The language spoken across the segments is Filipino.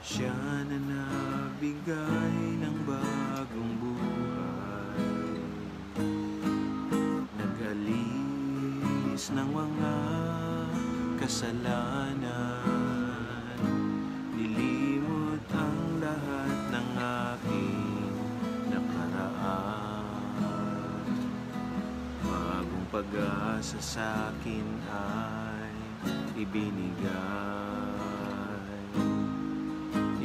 Siya na nagbigay ng bagong buhay, nag-alis ng mga kasalanan, nilimot ang lahat ng aking nakaraan. Bagong pag-asa sa akin ay ibinigay,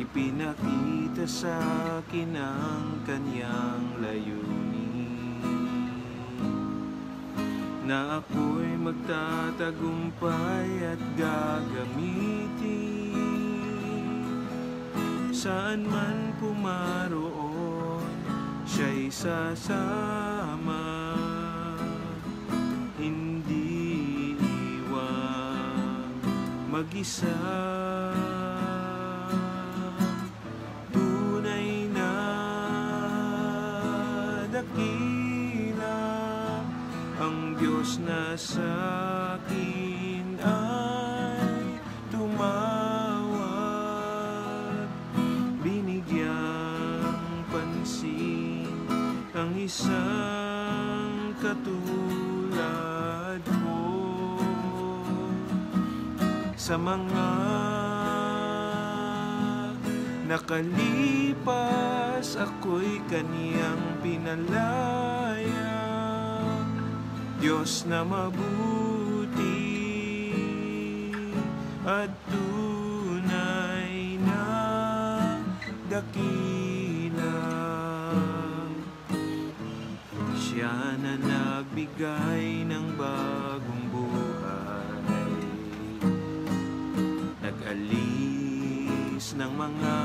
ipinakita sa akin ang kanyang layunin, na ako'y magtatagumpay at gagamitin. Saan man pumaroon, siya'y sasama, hindi iwan mag-isa. Dakila ang Diyos na sa akin ay tumawag, binigyang pansin ang isang katulad ko. Sa mga nakalipas, ako'y kaniyang pinalaya, Diyos na mabuti at tunay na dakila. Siya na nagbigay ng bagong buhay, nag-alis ng mga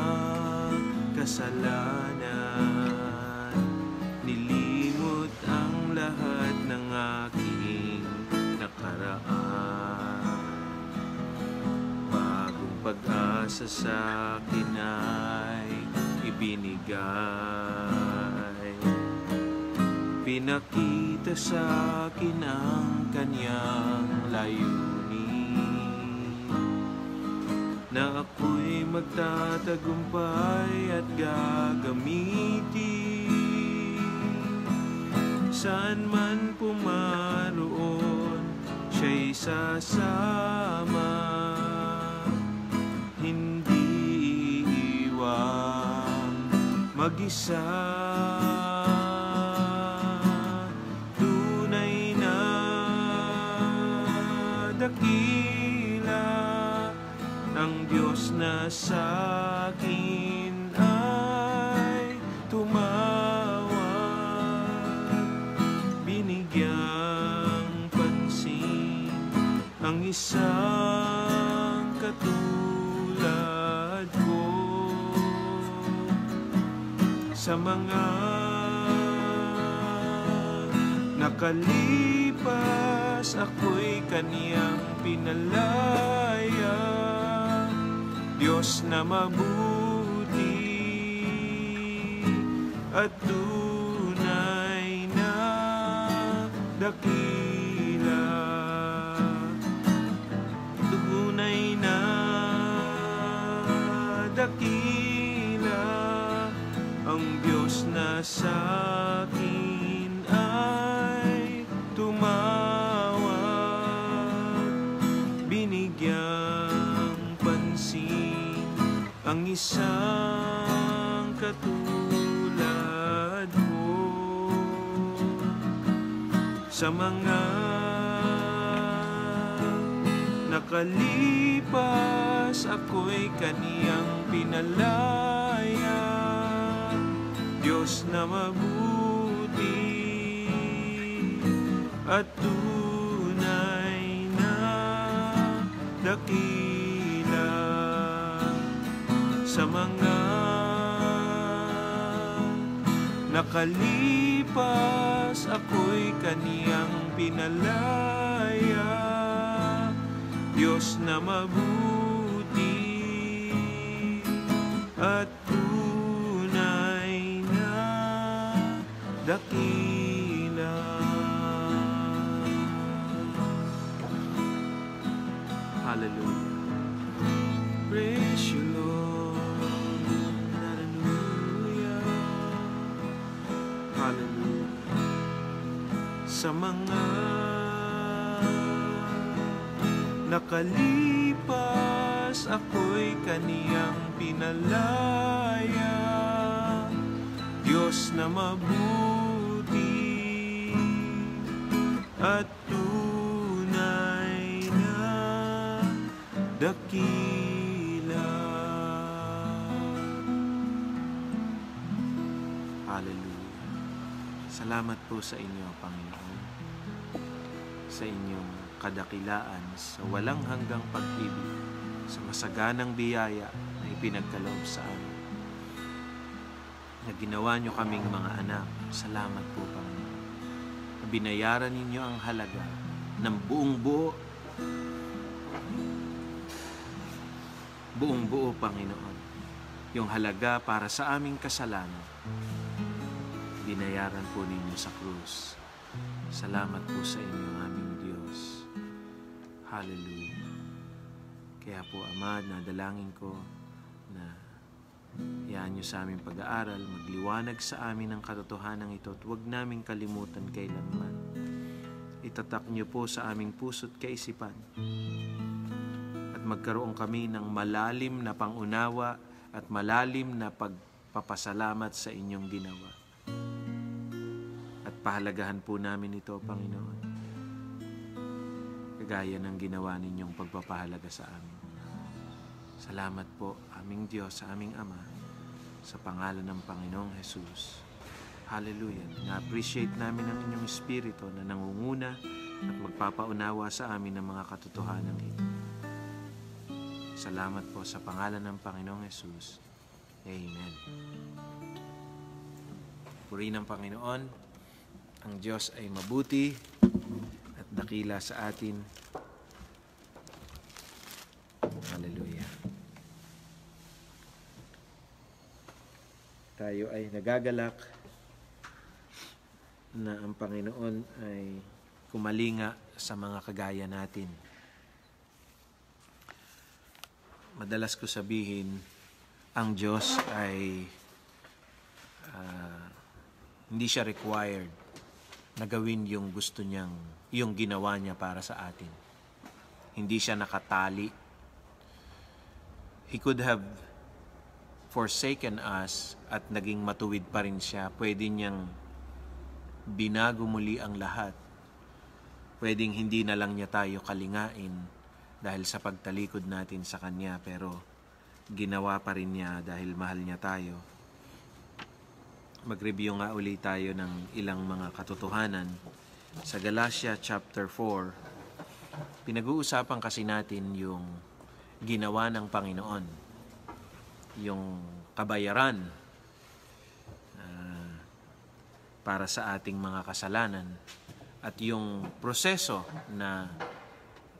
kasalanan, nilimot ang lahat ng aking nakaraan. Bagong pag-asa sa akin ay ibinigay, pinakita sa akin ang kanyang layunin, na ako'y magtatagumpay at gagamitin. Saan man pumaroon, siya'y sasama, hindi iiwang mag-isa. Tunay na dakila ang Diyos na sa akin ay tumawag, binigyang pansin ang isang katulad ko. Sa mga nakalipas, ako'y kaniyang pinalaya, Diyos na mabuti at tunay na dakila. Tunay na dakila ang Diyos na sa akin ay tumawag, binigyang pansin ang isang katulad ko. Sa mga nakalipas, ako'y kaniyang pinalaya, Diyos na mabuti at tunay na dakila. Sa mga nakalipas, ako'y kaniyang pinalaya, Diyos na mabuti at tunay na dakila. Hallelujah. Praise you, Lord. Hallelujah. Sa mga nakalipas, ako'y kaniyang pinalaya. Diyos na mabuti at tunay na dakila. Hallelujah. Salamat po sa inyo, Panginoon, sa inyong kadakilaan, sa walang hanggang pag-ibig, sa masaganang biyaya na ipinagkaloob sa amin, na ginawa nyo kaming mga anak. Salamat po, Panginoon. Binayaran ninyo ang halaga ng buong buo, Panginoon. Yung halaga para sa aming kasalanan, binayaran po ninyo sa krus. Salamat po sa inyo, aming Diyos. Hallelujah. Kaya po, Ama, nadalangin ko na hayaan nyo sa aming pag-aaral, magliwanag sa amin ang katotohanan ito at huwag naming kalimutan kailanman. Itatak nyo po sa aming puso't kaisipan at magkaroon kami ng malalim na pangunawa at malalim na pagpapasalamat sa inyong ginawa. At pahalagahan po namin ito, Panginoon, kagaya ng ginawa ninyong pagpapahalaga sa amin. Salamat po, aming Diyos, sa aming Ama, sa pangalan ng Panginoong Jesus. Hallelujah. Na-appreciate namin ang inyong Espiritu na nangunguna at magpapaunawa sa amin ng mga katotohanan ito. Salamat po sa pangalan ng Panginoong Jesus. Amen. Purihin ng Panginoon. Ang Diyos ay mabuti at dakila sa atin. Hallelujah. Tayo ay nagagalak na ang Panginoon ay kumalinga sa mga kagaya natin. Madalas ko sabihin, ang Diyos ay hindi siya required na gawin yung gusto niyang, yung ginawa niya para sa atin. Hindi siya nakatali. He could have forsaken us at naging matuwid pa rin siya. Pwede niyang binago muli ang lahat. Pwedeng hindi na lang niya tayo kalingain dahil sa pagtalikod natin sa Kanya, pero ginawa pa rin niya dahil mahal niya tayo. Mag-review nga ulit tayo ng ilang mga katotohanan. Sa Galatia chapter 4, pinag-uusapan kasi natin yung ginawa ng Panginoon, yung kabayaran para sa ating mga kasalanan, at yung proseso na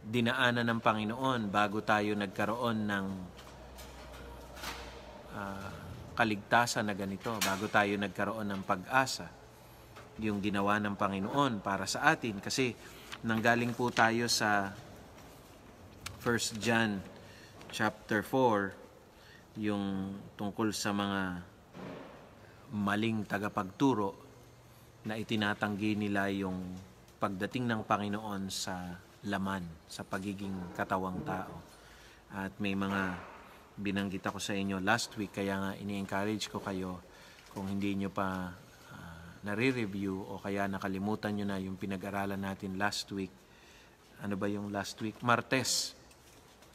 dinaanan ng Panginoon bago tayo nagkaroon ng kaligtasan na ganito, bago tayo nagkaroon ng pag-asa. Yung ginawa ng Panginoon para sa atin, kasi nanggaling po tayo sa 1 John chapter 4, yung tungkol sa mga maling tagapagturo na itinatanggi nila yung pagdating ng Panginoon sa laman, sa pagiging katawang tao. At may mga binanggit ako sa inyo last week, kaya nga ini-encourage ko kayo, kung hindi nyo pa nare-review o kaya nakalimutan nyo na yung pinag-aralan natin last week. Ano ba yung last week? Martes.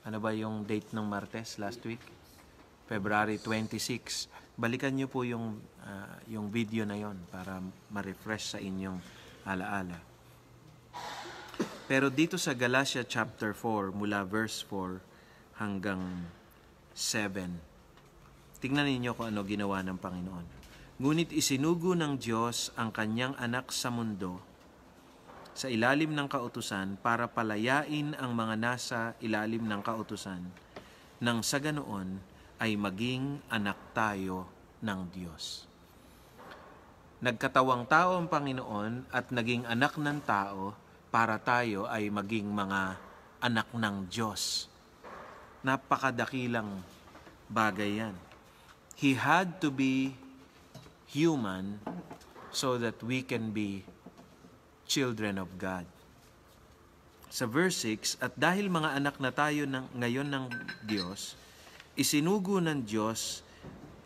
Ano ba yung date ng Martes last week? February 26. Balikan nyo po yung video na yon para ma-refresh sa inyong alaala. Pero dito sa Galatia chapter 4, mula verse 4 hanggang 7, tingnan ninyo kung ano ginawa ng Panginoon. Ngunit isinugo ng Diyos ang kanyang anak sa mundo sa ilalim ng kautusan para palayain ang mga nasa ilalim ng kautusan, nang sa ganoon ay maging anak tayo ng Diyos. Nagkatawang tao ang Panginoon at naging anak ng tao para tayo ay maging mga anak ng Diyos. Napakadakilang bagay yan. He had to be human so that we can be children of God. Sa verse 6, at dahil mga anak na tayo ngayon ng Diyos, isinugo ng Diyos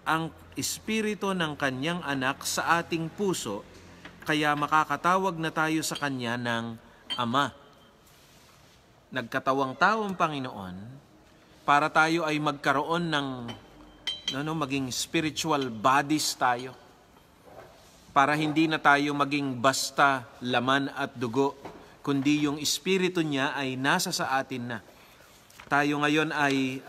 ang Espiritu ng Kanyang anak sa ating puso, kaya makakatawag na tayo sa Kanya ng Ama. Nagkatawang tao ang Panginoon para tayo ay magkaroon ng maging spiritual bodies tayo. Para hindi na tayo maging basta laman at dugo, kundi yung Espiritu niya ay nasa sa atin na. Tayo ngayon ay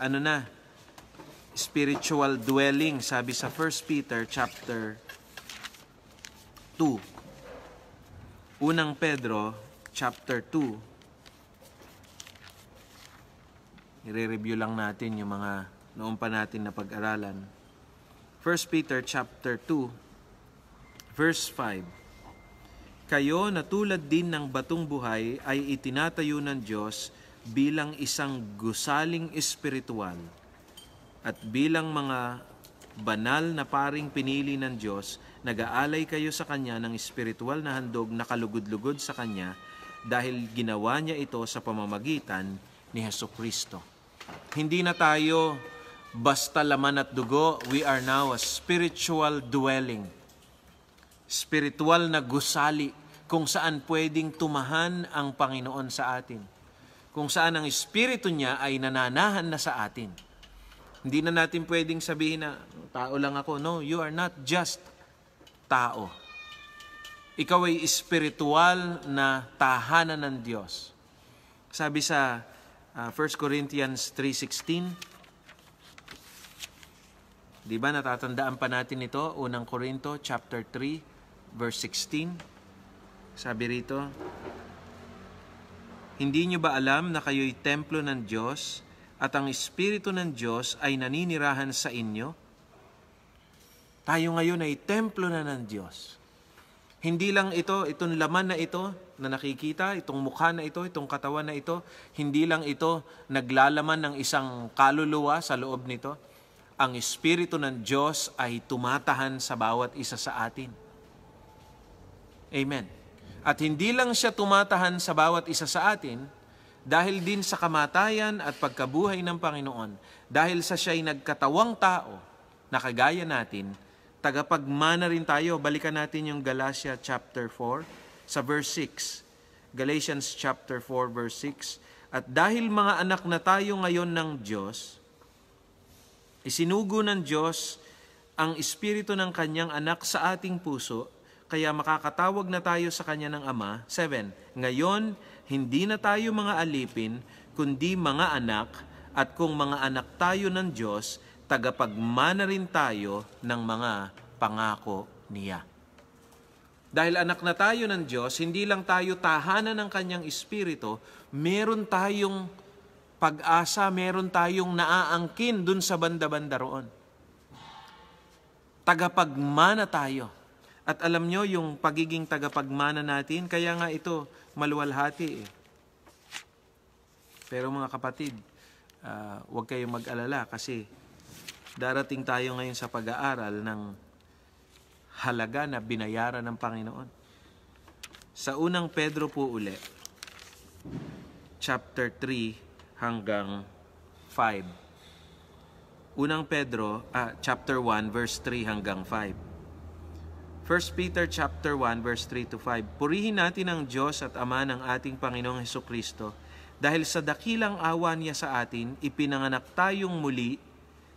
spiritual dwelling, sabi sa 1 Peter chapter 2. Unang Pedro chapter 2. I-review lang natin yung mga noon pa natin na pag-aralan. 1 Peter chapter 2 verse 5. Kayo na tulad din ng batong buhay ay itinatayo ng Diyos bilang isang gusaling espiritual at bilang mga banal na paring pinili ng Diyos, nag-aalay kayo sa Kanya ng espiritual na handog na kalugod-lugod sa Kanya dahil ginawa niya ito sa pamamagitan ni Hesukristo. Hindi na tayo basta laman at dugo, we are now a spiritual dwelling. Spiritual na gusali kung saan pwedeng tumahan ang Panginoon sa atin. Kung saan ang Espiritu niya ay nananahan na sa atin. Hindi na natin pwedeng sabihin na tao lang ako. No, you are not just tao. Ikaw ay espiritual na tahanan ng Diyos. Sabi sa 1 Corinthians 3:16, di ba natatandaan pa natin ito? Unang Korinto chapter 3 verse 16. Sabi rito, hindi nyo ba alam na kayo'y templo ng Diyos at ang Espiritu ng Diyos ay naninirahan sa inyo? Tayo ngayon ay templo na ng Diyos. Hindi lang itong laman na ito na nakikita, itong mukha na ito, itong katawan na ito, hindi lang ito naglalaman ng isang kaluluwa sa loob nito. Ang Espiritu ng Diyos ay tumatahan sa bawat isa sa atin. Amen. At hindi lang siya tumatahan sa bawat isa sa atin, dahil din sa kamatayan at pagkabuhay ng Panginoon, dahil sa siya'y nagkatawang tao na kagaya natin, tagapagmana rin tayo. Balikan natin yung Galatia chapter 4 sa verse 6. Galatians chapter 4 verse 6. At dahil mga anak na tayo ngayon ng Diyos, isinugo ng Diyos ang Espiritu ng Kanyang anak sa ating puso, kaya makakatawag na tayo sa Kanya ng Ama. 7. Ngayon, hindi na tayo mga alipin, kundi mga anak, at kung mga anak tayo ng Diyos, tagapagmana rin tayo ng mga pangako niya. Dahil anak na tayo ng Diyos, hindi lang tayo tahanan ng Kanyang Espiritu, meron tayong pag-asa, meron tayong naaangkin dun sa banda-banda roon. Tagapagmana tayo. At alam nyo, yung pagiging tagapagmana natin, kaya nga ito, maluwalhati eh. Pero mga kapatid, huwag kayong mag-alala kasi darating tayo ngayon sa pag-aaral ng halaga na binayaran ng Panginoon. Sa unang Pedro po uli, chapter 3 hanggang 5. Unang Pedro, chapter 1, verse 3 hanggang 5. 1 Peter chapter 1 verse 3 to 5. Purihin natin ang Diyos at Ama ng ating Panginoong Hesukristo dahil sa dakilang awa niya sa atin, ipinanganak tayong muli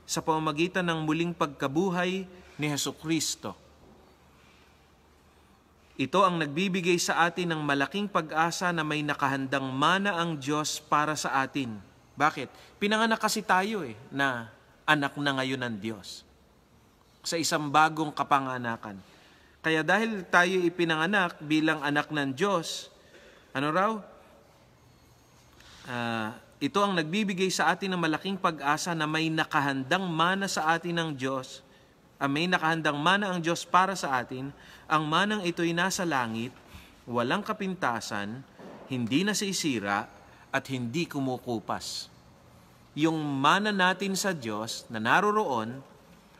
sa pamamagitan ng muling pagkabuhay ni Hesukristo. Ito ang nagbibigay sa atin ng malaking pag-asa na may nakahandang mana ang Diyos para sa atin. Bakit? Pinanganak kasi tayo na anak na ngayon ng Diyos. Sa isang bagong kapanganakan. Kaya dahil tayo ipinanganak bilang anak ng Diyos, ito ang nagbibigay sa atin ng malaking pag-asa na may nakahandang mana sa atin ng Diyos. May nakahandang mana ang Diyos para sa atin. Ang manang ito'y nasa langit, walang kapintasan, hindi nasisira, at hindi kumukupas. Yung mana natin sa Diyos na naroroon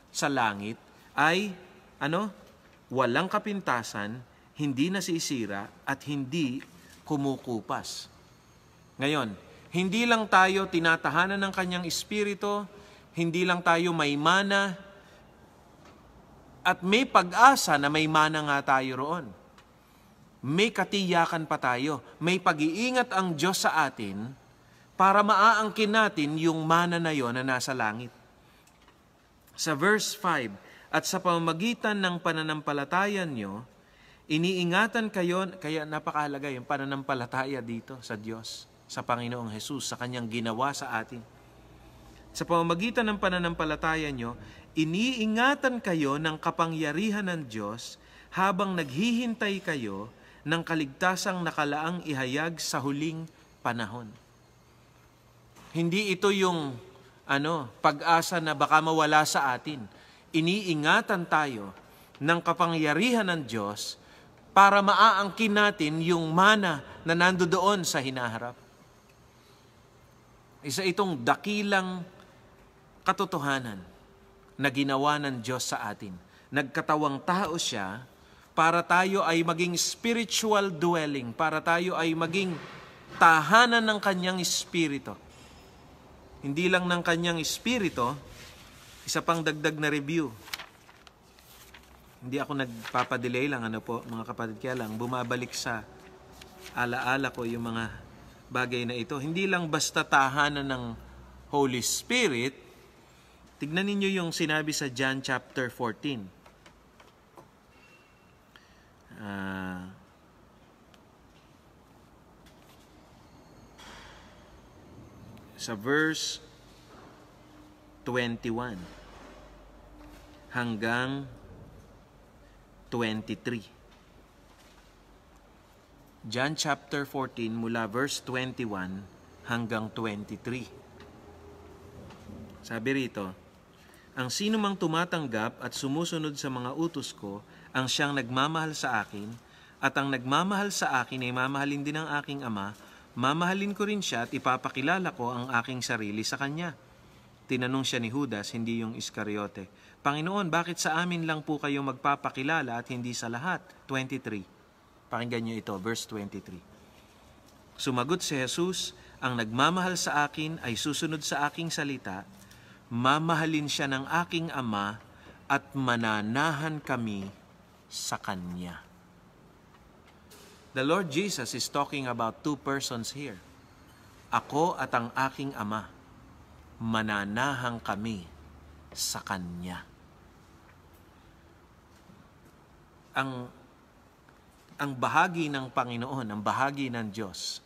sa langit ay walang kapintasan, hindi nasisira, at hindi kumukupas. Ngayon, hindi lang tayo tinatahanan ng kanyang espiritu, hindi lang tayo may mana, at may pag-asa na may mana nga tayo roon. May katiyakan pa tayo, may pag-iingat ang Diyos sa atin para maaangkin natin yung mana na yon na nasa langit. Sa verse 5, at sa pamamagitan ng pananampalatayan nyo, iniingatan kayo, kaya napakahalaga yung pananampalataya dito sa Diyos, sa Panginoong Hesus, sa kanyang ginawa sa atin. Sa pamamagitan ng pananampalataya nyo, iniingatan kayo ng kapangyarihan ng Diyos habang naghihintay kayo ng kaligtasang nakalaang ihayag sa huling panahon. Hindi ito yung pag-asa na baka mawala sa atin. Iniingatan tayo ng kapangyarihan ng Diyos para maaangkin natin yung mana na nandoon sa hinaharap. Isa itong dakilang katotohanan na ginawa ng Diyos sa atin. Nagkatawang tao siya para tayo ay maging spiritual dwelling, para tayo ay maging tahanan ng kanyang espiritu. Hindi lang ng kanyang espiritu, isa pang dagdag na review. Hindi ako nagpapadelay lang, mga kapatid, kaya lang bumabalik sa alaala ko yung mga bagay na ito. Hindi lang basta tahanan ng Holy Spirit. Tignan ninyo yung sinabi sa John chapter 14. Sa verse 21 hanggang 23. John chapter 14 mula verse 21 hanggang 23. Sabi rito, ang sino mang tumatanggap at sumusunod sa mga utos ko, ang siyang nagmamahal sa akin, at ang nagmamahal sa akin ay mamahalin din ng aking Ama, mamahalin ko rin siya at ipapakilala ko ang aking sarili sa kanya. Tinanong siya ni Judas, hindi yung Iscariote, Panginoon, bakit sa amin lang po kayo magpapakilala at hindi sa lahat? 23. Pakinggan niyo ito, verse 23. Sumagot si Jesus, ang nagmamahal sa akin ay susunod sa aking salita, mamahalin siya ng aking Ama at mananahan kami sa Kanya. The Lord Jesus is talking about two persons here. Ako at ang aking Ama, mananahan kami sa Kanya. Ang bahagi ng Panginoon, ang bahagi ng Diyos,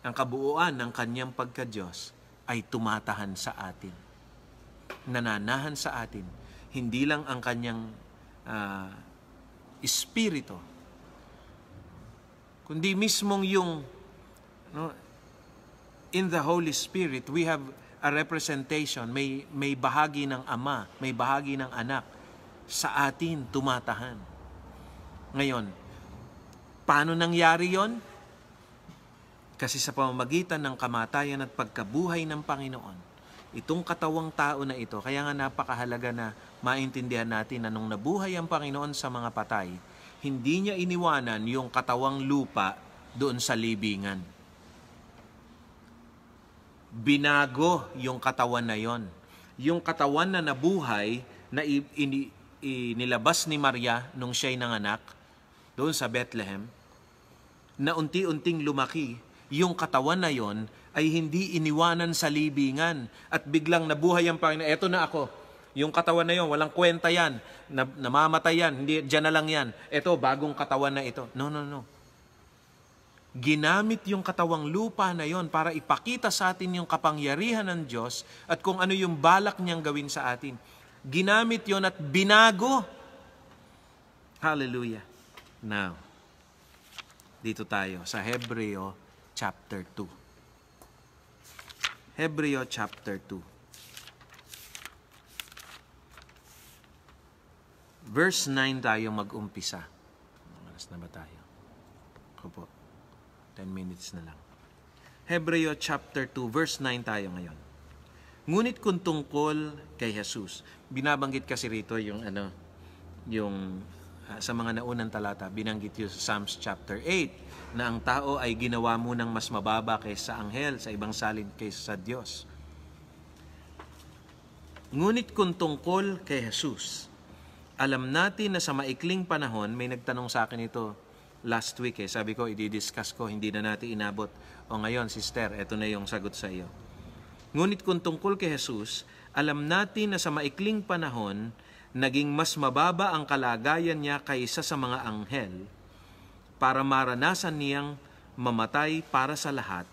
ang kabuuan ng Kanyang pagka-Diyos ay tumatahan sa atin. Nananahan sa atin. Hindi lang ang Kanyang espiritu, kundi mismong yung in the Holy Spirit, we have a representation. May bahagi ng Ama, may bahagi ng Anak sa atin tumatahan. Ngayon, paano nangyari yon? Kasi sa pamamagitan ng kamatayan at pagkabuhay ng Panginoon, itong katawang tao na ito, kaya nga napakahalaga na maintindihan natin na nung nabuhay ang Panginoon sa mga patay, hindi niya iniwanan yung katawang lupa doon sa libingan. Binago yung katawan na yon. Yung katawan na nabuhay, na inilabas ni Maria nung siya'y nanganak, doon sa Bethlehem, na unti-unting lumaki, yung katawan na yon ay hindi iniwanan sa libingan at biglang nabuhay ang Panginoon. Eto na ako. Yung katawan na yon, walang kwenta yan. Namamatay yan. Hindi, dyan na lang yan. Eto, bagong katawan na ito. No. Ginamit yung katawang lupa na yon para ipakita sa atin yung kapangyarihan ng Diyos at kung ano yung balak niyang gawin sa atin. Ginamit yon at binago. Hallelujah. Now, dito tayo sa Hebreo chapter 2. Hebreo chapter 2. Verse 9 tayo mag-umpisa. Alas na ba tayo? Ako po. 10 minutes na lang. Hebreo chapter 2, verse 9 tayo ngayon. Ngunit kung tungkol kay Jesus, binabanggit kasi rito yung sa mga naunang talata, binanggit yun sa Psalms chapter 8, na ang tao ay ginawa munang mas mababa kaysa anghel, sa ibang salin kaysa sa Diyos. Ngunit kung tungkol kay Jesus, alam natin na sa maikling panahon, may nagtanong sa akin ito last week sabi ko, i-discuss ko, hindi na natin inabot. O ngayon, sister, eto na yung sagot sa iyo. Ngunit kung tungkol kay Jesus, alam natin na sa maikling panahon, naging mas mababa ang kalagayan niya kaysa sa mga anghel para maranasan niyang mamatay para sa lahat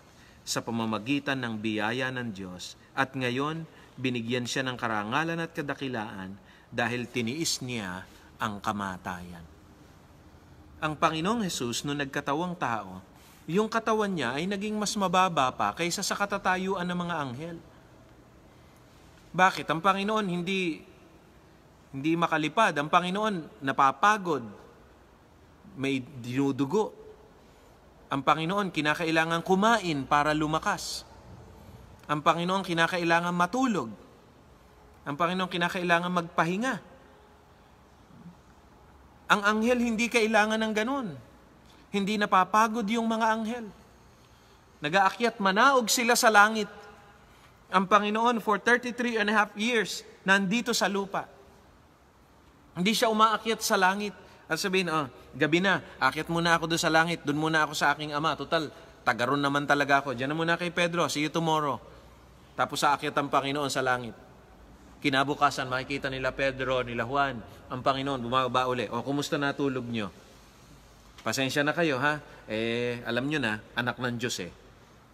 sa pamamagitan ng biyaya ng Diyos. At ngayon, binigyan siya ng karangalan at kadakilaan dahil tiniis niya ang kamatayan. Ang Panginoong Jesus, nung nagkatawang tao, yung katawan niya ay naging mas mababa pa kaysa sa katatayuan ng mga anghel. Bakit? Ang Panginoon hindi makalipad. Ang Panginoon napapagod. May dinudugo. Ang Panginoon kinakailangan kumain para lumakas. Ang Panginoon kinakailangan matulog. Ang Panginoon kinakailangan magpahinga. Ang anghel hindi kailangan ng ganun. Hindi napapagod yung mga anghel. Nag-aakyat, manaog sila sa langit. Ang Panginoon for 33 and a half years nandito sa lupa. Hindi siya umaakyat sa langit. At sabihin, gabi na, akyat muna ako doon sa langit, doon muna ako sa aking ama. Total, tagaron naman talaga ako. Diyan na muna kay Pedro, see you tomorrow. Tapos aakyat ang Panginoon sa langit. Kinabukasan, makikita nila Pedro, nila Juan, ang Panginoon, bumaba uli. O, kumusta natulog nyo? Pasensya na kayo, ha? Alam nyo na, anak ng Diyos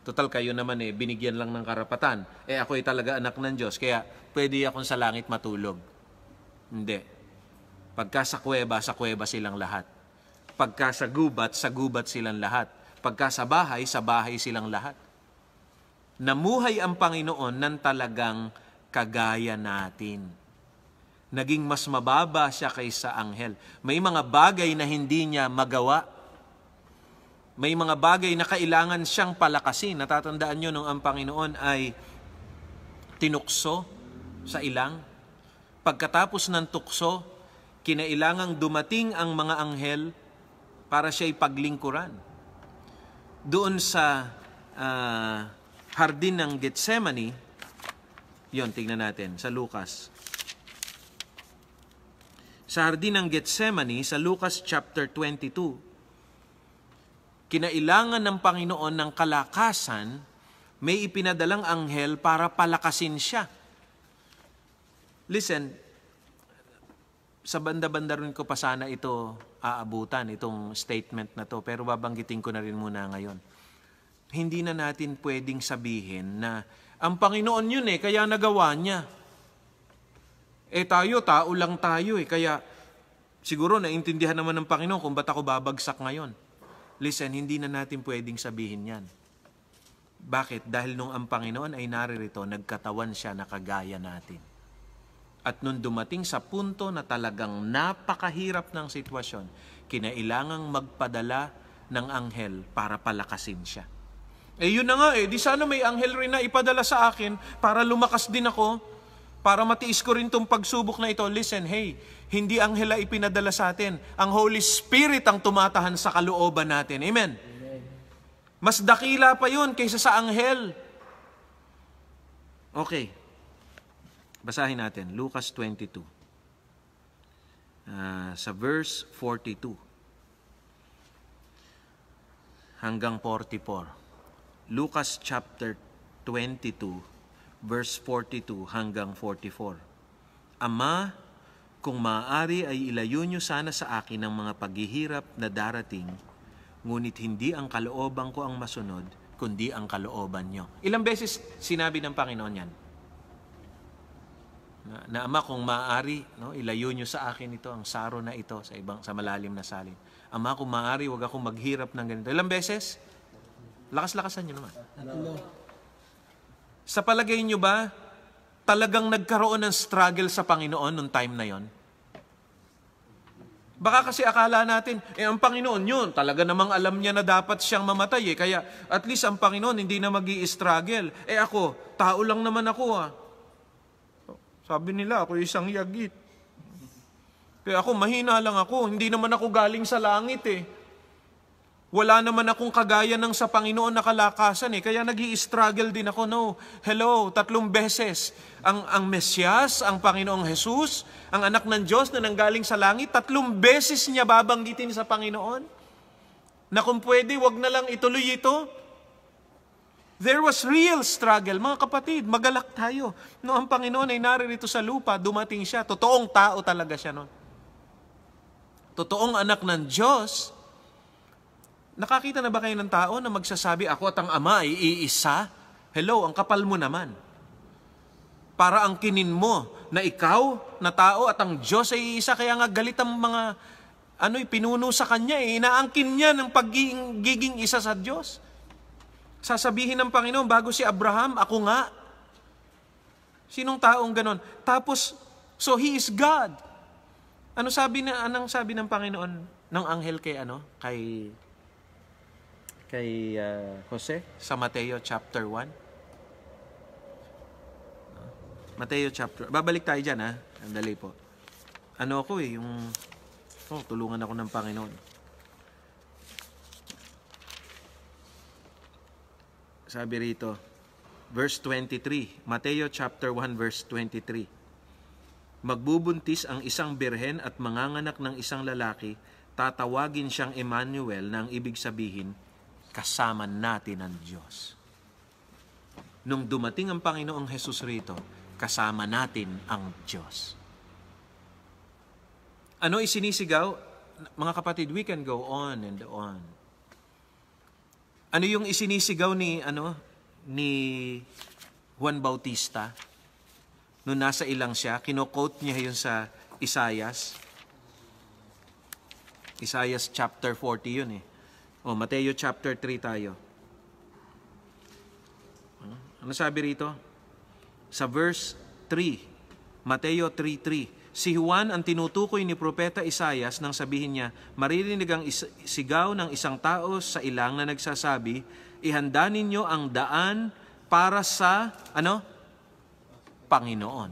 Total kayo naman binigyan lang ng karapatan. Ako talaga anak ng Diyos, kaya pwede akong sa langit matulog. Hindi. Pagka sa kuweba silang lahat. Pagka sa gubat silang lahat. Pagka sa bahay silang lahat. Namuhay ang Panginoon ng talagang kagaya natin. Naging mas mababa siya kaysa anghel. May mga bagay na hindi niya magawa. May mga bagay na kailangan siyang palakasin. Natatandaan nyo nung ang Panginoon ay tinukso sa ilang. Pagkatapos ng tukso, kinailangang dumating ang mga anghel para siya'y paglingkuran. Doon sa hardin ng Getsemani, yon, tingnan natin sa Lucas. Sa hardin ng Getsemani, sa Lucas chapter 22, kinailangan ng Panginoon ng kalakasan, may ipinadalang anghel para palakasin siya. Listen, sa banda-banda rin ko pa sana ito aabutan, itong statement na to, pero babanggitin ko na rin muna ngayon. Hindi na natin pwedeng sabihin na ang Panginoon yun kaya nagawa niya. Tayo, tao lang tayo kaya siguro naintindihan naman ng Panginoon kung ba't ako babagsak ngayon. Listen, hindi na natin pwedeng sabihin yan. Bakit? Dahil nung ang Panginoon ay naririto, nagkatawan siya na kagaya natin. At nung dumating sa punto na talagang napakahirap ng sitwasyon, kinailangang magpadala ng anghel para palakasin siya. Yun na nga di sana may anghel rin na ipadala sa akin para lumakas din ako, para matiis ko rin tong pagsubok na ito. Listen, hindi anghel ang ipinadala sa atin. Ang Holy Spirit ang tumatahan sa kalooban natin. Amen? Amen. Mas dakila pa yun kaysa sa anghel. Okay. Basahin natin, Lucas 22. Sa verse 42 hanggang 44. Lucas chapter 22, verse 42 hanggang 44. Ama, kung maaari ay ilayo niyo sana sa akin ang mga paghihirap na darating, ngunit hindi ang kalooban ko ang masunod, kundi ang kalooban niyo. Ilang beses sinabi ng Panginoon yan? Na Ama, kung maaari, ilayo niyo sa akin ito, ang saro na ito sa malalim na salin. Ama, kung maaari, wag akong maghirap ng ganito. Ilang beses? Lakas-lakasan niyo naman. Sa palagay niyo ba, talagang nagkaroon ng struggle sa Panginoon nung time na yon? Baka kasi akala natin, ang Panginoon yun, talaga namang alam niya na dapat siyang mamatay kaya at least ang Panginoon hindi na mag-i-struggle. Ako, tao lang naman ako Sabi nila, ako isang yagit. Kaya ako, mahina lang ako. Hindi naman ako galing sa langit eh. Wala naman akong kagaya ng sa Panginoon na kalakasan eh. Kaya nag-i-struggle din ako. No, hello, 3 beses. Ang Mesyas, ang Panginoong Jesus, ang anak ng Diyos na nanggaling sa langit, 3 beses niya babanggitin sa Panginoon. Na kung pwede, wag na lang ituloy ito. There was real struggle. Mga kapatid, magalak tayo. No, ang Panginoon ay naririto sa lupa, dumating siya. Totoong tao talaga siya noon. Totoong anak ng Diyos. Nakakita na ba kayo ng tao na magsasabi, ako at ang Ama ay iisa? Hello, ang kapal mo naman. Para ang kinin mo na ikaw na tao at ang Diyos ay iisa, kaya nga galit ang mga pinuno sa kanya eh. Inaangkin niya ng pagiging isa sa Diyos. Sasabihin ng Panginoon bago si Abraham, ako nga. Sinong taong ganon? Tapos, so He is God. Anong sabi ng Panginoon ng anghel kay Jose sa Mateo chapter 1? Mateo chapter, babalik tayo dyan ha, andali po. Tulungan ako ng Panginoon. Sabi rito, verse 23, Mateo chapter 1 verse 23. Magbubuntis ang isang birhen at manganganak ng isang lalaki, tatawagin siyang Emmanuel na ang ibig sabihin, kasama natin ang Diyos. Nung dumating ang Panginoong Jesus rito, kasama natin ang Diyos. Ano isinisigaw? Mga kapatid, we can go on and on. Ano yung isinisigaw ni Juan Bautista? Nung nasa ilang siya, kino-quote niya yun sa Isaias. Isaias chapter 40 yun eh. Mateo chapter 3 tayo. Ano sabi rito? Sa verse 3, Mateo 3:3, si Juan ang tinutukoy ni Propeta Isaias nang sabihin niya, maririnig ang sigaw ng isang tao sa ilang na nagsasabi, ihanda ninyo ang daan para sa, Panginoon.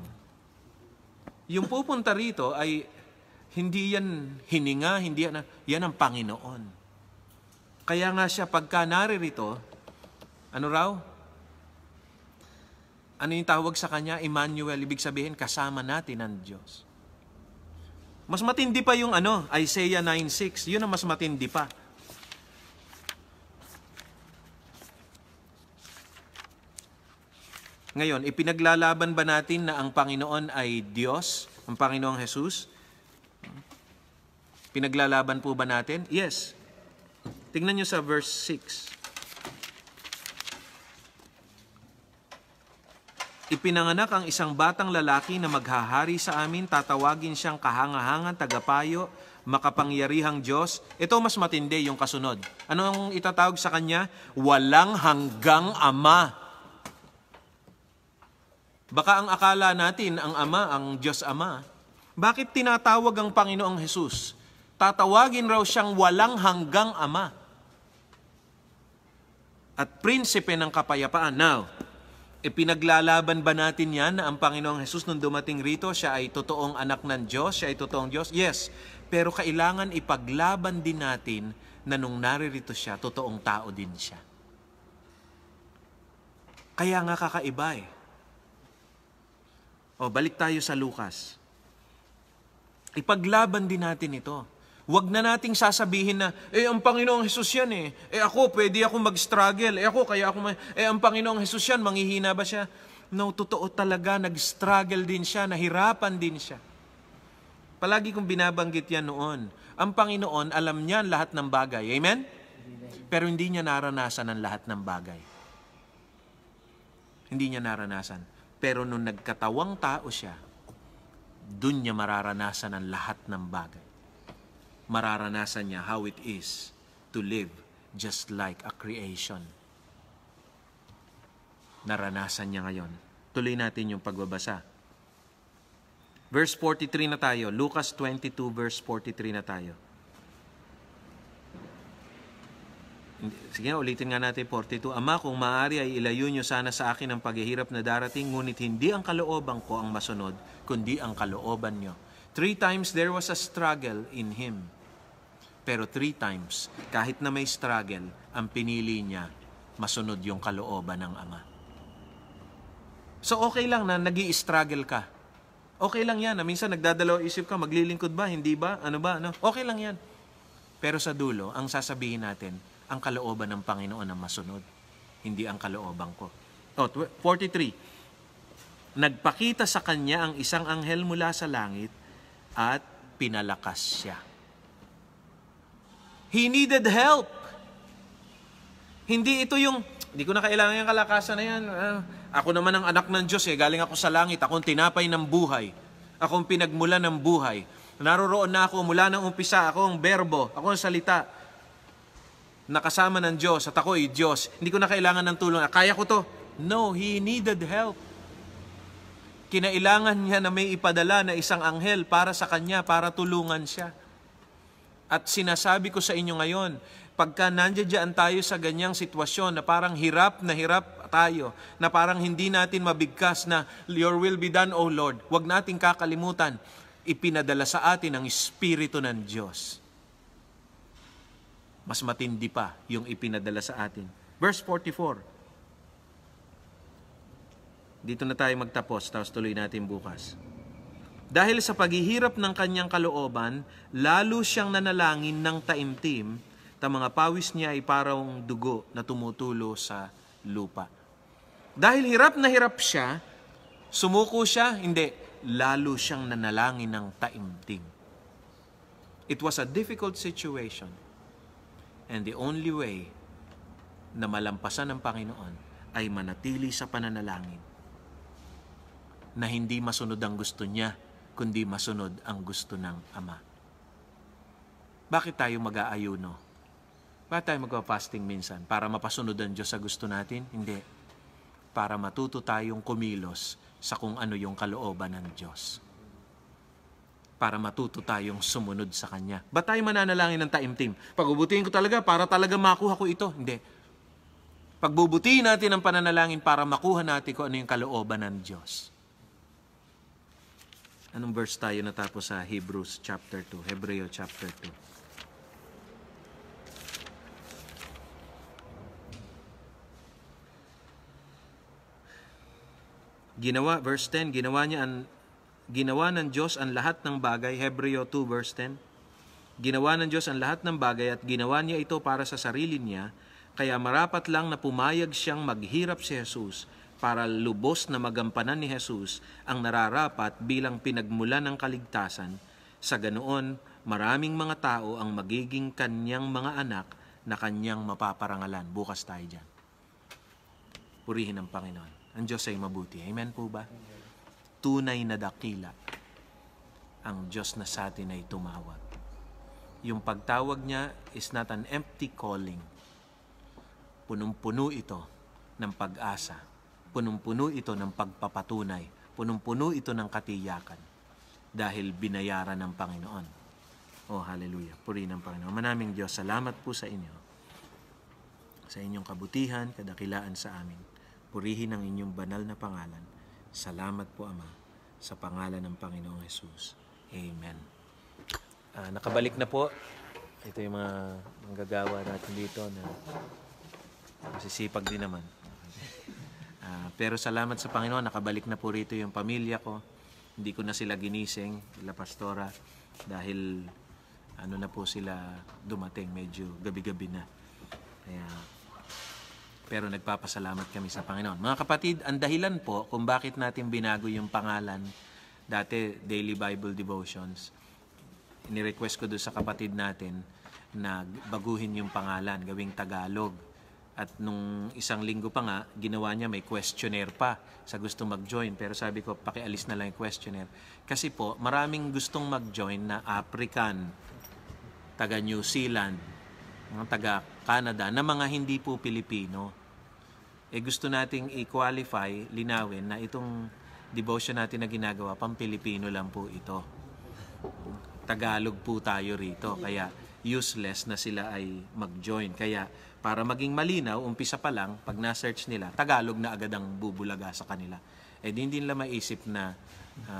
Yung pupunta rito ay hindi yan hininga, yan ang Panginoon. Kaya nga siya pagka naririto, ano yung tawag sa kanya? Emmanuel, ibig sabihin kasama natin ang Diyos. Mas matindi pa yung Isaiah 9:6. Yun ang mas matindi pa. Ngayon, ipinaglalaban ba natin na ang Panginoon ay Diyos, ang Panginoong Jesus? Pinaglalaban po ba natin? Yes. Tingnan nyo sa verse 6. Ipinanganak ang isang batang lalaki na maghahari sa amin, tatawagin siyang kahangahangan, tagapayo, makapangyarihang Diyos. Ito mas matindi yung kasunod. Ano ang itatawag sa kanya? Walang hanggang Ama. Baka ang akala natin, ang Ama, ang Diyos Ama, bakit tinatawag ang Panginoong Jesus? Tatawagin raw siyang walang hanggang Ama at prinsipe ng kapayapaan. Now, ipinaglalaban ba natin yan na ang Panginoong Jesus nung dumating rito, siya ay totoong anak ng Diyos, siya ay totoong Diyos? Yes, pero kailangan ipaglaban din natin na nung naririto siya, totoong tao din siya. Kaya nga kakaiba eh. Balik tayo sa Lucas. Ipaglaban din natin ito. Huwag na nating sasabihin na, ang Panginoong Jesus yan eh. Ako, pwede ako mag-struggle. Ang Panginoong Jesus yan, manghihina ba siya? No, totoo talaga, nag-struggle din siya, nahirapan din siya. Palagi kong binabanggit yan noon. Ang Panginoon, alam niya ang lahat ng bagay. Amen? Pero hindi niya naranasan ang lahat ng bagay. Hindi niya naranasan. Pero nung nagkatawang tao siya, dun niya mararanasan ang lahat ng bagay. Mararanasan niya how it is to live just like a creation. Naranasan niya ngayon. Tuloy natin yung pagbabasa. Verse 43 na tayo. Lucas 22 verse 43 na tayo. Sige, ulitin nga natin 42. Ama, kung maaari ay ilayo niyo sana sa akin ang paghihirap na darating, ngunit hindi ang kalooban ko ang masunod, kundi ang kalooban niyo. 3 times there was a struggle in him. Pero 3 times, kahit na may struggle, ang pinili niya, masunod yung kalooban ng Ama. So okay lang na nag-i-struggle ka. Okay lang yan. Minsan nagdadalaw isip ka, maglilingkod ba, hindi ba, ano ba, ano? Okay lang yan. Pero sa dulo, ang sasabihin natin, ang kalooban ng Panginoon ang masunod. Hindi ang kalooban ko. 43. Nagpakita sa kanya ang isang anghel mula sa langit at pinalakas siya. He needed help. Hindi ito yung, hindi ko na kailangan yung kalakasan na yan. Ako naman ang anak ng Diyos galing ako sa langit. Ako ang tinapay ng buhay. Ako ang pinagmula ng buhay. Naroroon na ako mula ng umpisa. Ako ang berbo. Ako ang salita. Nakasama ng Diyos at ako ay Diyos. Hindi ko na kailangan ng tulong. Kaya ko to. No, he needed help. Kinailangan niya na may ipadala na isang anghel para sa kanya, para tulungan siya. At sinasabi ko sa inyo ngayon, pagka nandiyan tayo sa ganyang sitwasyon na parang hirap na hirap tayo, na parang hindi natin mabigkas na your will be done, O Lord, huwag nating kakalimutan, ipinadala sa atin ang Espiritu ng Diyos. Mas matindi pa yung ipinadala sa atin. Verse 44. Dito na tayo magtapos, tapos tuloy natin bukas. Dahil sa paghihirap ng kanyang kalooban, lalo siyang nanalangin ng taimtim, ta mga pawis niya ay parang dugo na tumutulo sa lupa. Dahil hirap na hirap siya, sumuko siya, hindi, lalo siyang nanalangin ng taimtim. It was a difficult situation. And the only way na malampasan ng Panginoon ay manatili sa pananalangin. Na hindi masunod ang gusto niya, kundi masunod ang gusto ng Ama. Bakit tayo mag-aayuno? Bakit tayo mag-fasting minsan? Para mapasunod ang Diyos sa gusto natin? Hindi. Para matuto tayong kumilos sa kung ano yung kalooban ng Diyos. Para matuto tayong sumunod sa Kanya. Ba't tayo mananalangin ng taimtim? Pagbubutihin ko talaga para talaga makuha ko ito? Hindi. Pagbubutihin natin ang pananalangin para makuha natin kung ano yung kalooban ng Diyos. Anong verse tayo natapos sa Hebrews chapter 2? Hebreo chapter 2. Verse 10, ginawa ng Diyos ang lahat ng bagay. Hebreo 2 verse 10. Ginawa ng Diyos ang lahat ng bagay at ginawa niya ito para sa sarili niya, kaya marapat lang na pumayag siyang maghirap si Jesus para lubos na magampanan ni Jesus ang nararapat bilang pinagmulan ng kaligtasan. Sa ganoon, maraming mga tao ang magiging kanyang mga anak na kanyang mapaparangalan. Bukas tayo dyan. Purihin ang Panginoon. Ang Diyos ay mabuti. Amen po ba? Tunay na dakila ang Diyos na sa atin ay tumawag. Yung pagtawag niya is not an empty calling. Punong-puno ito ng pag-asa. Punong-puno ito ng pagpapatunay. Punong-puno ito ng katiyakan. Dahil binayaran ng Panginoon. Oh, hallelujah. Purihin ang Panginoon. Manaming Diyos, salamat po sa inyo. Sa inyong kabutihan, kadakilaan sa amin. Purihin ang inyong banal na pangalan. Salamat po, Ama, sa pangalan ng Panginoong Jesus. Amen. Nakabalik na po. Ito yung mga manggagawa natin dito na masisipag din naman. Pero salamat sa Panginoon, nakabalik na po rito yung pamilya ko. Hindi ko na sila ginising, sila pastora, dahil ano na po sila dumating, medyo gabi-gabi na. Pero nagpapasalamat kami sa Panginoon. Mga kapatid, ang dahilan po kung bakit natin binago yung pangalan, dati Daily Bible Devotions, inirequest ko doon sa kapatid natin na baguhin yung pangalan, gawing Tagalog. At nung isang linggo pa nga, ginawa niya may questionnaire pa sa gusto mag-join. Pero sabi ko, pakialis na lang yung questionnaire. Kasi po, maraming gustong mag-join na African, taga New Zealand, mga taga Canada, na mga hindi po Pilipino. Gusto nating i-qualify, linawin, na itong devotion natin na ginagawa, pang-Pilipino lang po ito. Tagalog po tayo rito, kaya useless na sila ay mag-join. Kaya para maging malinaw, umpisa pa lang, pag na-search nila, Tagalog na agad ang bubulaga sa kanila. Hindi nila maisip na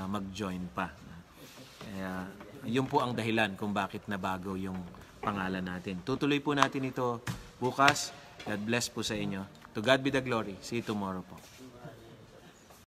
mag-join pa. Kaya yun po ang dahilan kung bakit nabago yung pangalan natin. Tutuloy po natin ito bukas. God bless po sa inyo. To God be the glory. See you tomorrow po.